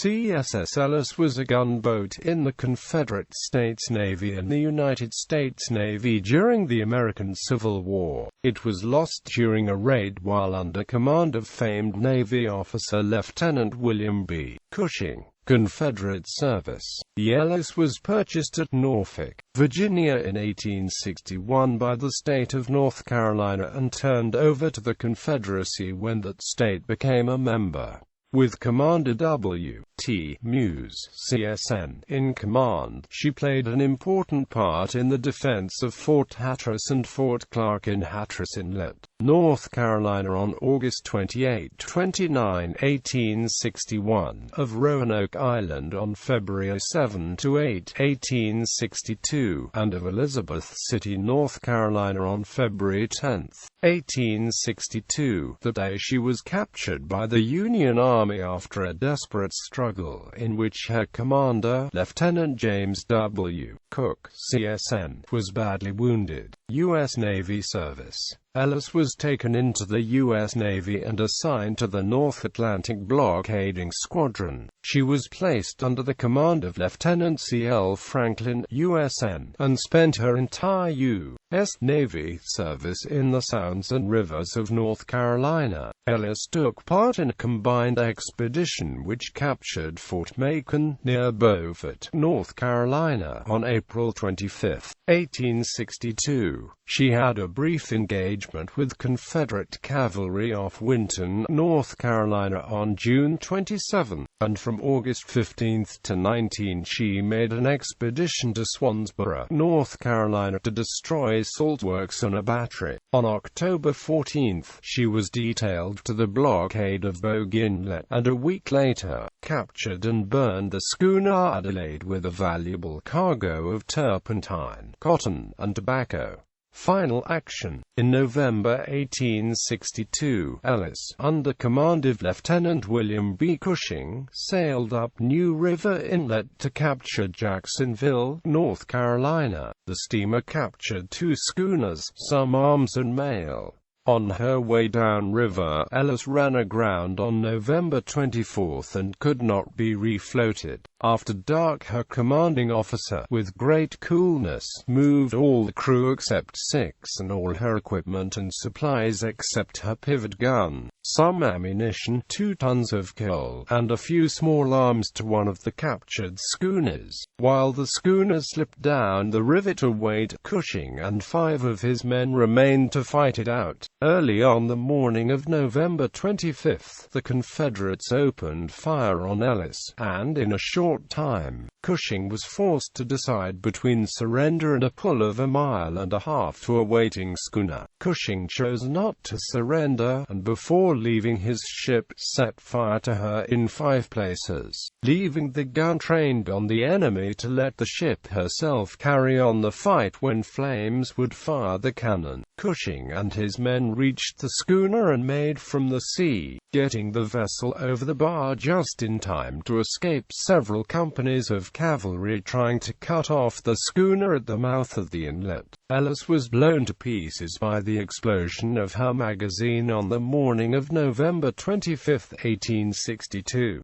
CSS Ellis was a gunboat in the Confederate States Navy and the United States Navy during the American Civil War. It was lost during a raid while under command of famed Navy officer Lieutenant William B. Cushing. Confederate service. The Ellis was purchased at Norfolk, Virginia in 1861 by the state of North Carolina and turned over to the Confederacy when that state became a member. With Commander W.T. Muse, CSN, in command, she played an important part in the defense of Fort Hatteras and Fort Clark in Hatteras Inlet, North Carolina on August 28–29, 1861, of Roanoke Island on February 7–8, 1862, and of Elizabeth City, North Carolina on February 10, 1862, the day she was captured by the Union Army after a desperate struggle in which her commander, Lieutenant James W. Cook, CSN, was badly wounded. U.S. Navy service. Ellis was taken into the U.S. Navy and assigned to the North Atlantic Blockading Squadron. She was placed under the command of Lieutenant C.L. Franklin, USN, and spent her entire U.S. Navy service in the sounds and rivers of North Carolina. Ellis took part in a combined expedition which captured Fort Macon, near Beaufort, North Carolina, on April 25, 1862. She had a brief engagement with Confederate cavalry off Winton, North Carolina on June 27, and from August 15 to 19 she made an expedition to Swansboro, North Carolina to destroy salt works and a battery. On October 14, she was detailed to the blockade of Bogue Inlet, and a week later, captured and burned the schooner Adelaide with a valuable cargo of turpentine, cotton, and tobacco. Final action. In November 1862, Ellis, under command of Lieutenant William B. Cushing, sailed up New River Inlet to capture Jacksonville, North Carolina. The steamer captured 2 schooners, some arms and mail. On her way downriver, Ellis ran aground on November 24 and could not be refloated. After dark, her commanding officer, with great coolness, moved all the crew except 6 and all her equipment and supplies except her pivot gun, some ammunition, 2 tons of coal, and a few small arms to one of the captured schooners, while the schooner slipped down the river to wait. Cushing and 5 of his men remained to fight it out. Early on the morning of November 25, the Confederates opened fire on Ellis, and in a short time, Cushing was forced to decide between surrender and a pull of 1.5 miles to a waiting schooner. Cushing chose not to surrender, and before leaving his ship, set fire to her in 5 places, leaving the gun trained on the enemy to let the ship herself carry on the fight when flames would fire the cannon. Cushing and his men reached the schooner and made from the sea, getting the vessel over the bar just in time to escape several companies of cavalry trying to cut off the schooner at the mouth of the inlet. Ellis was blown to pieces by the explosion of her magazine on the morning of November 25, 1862.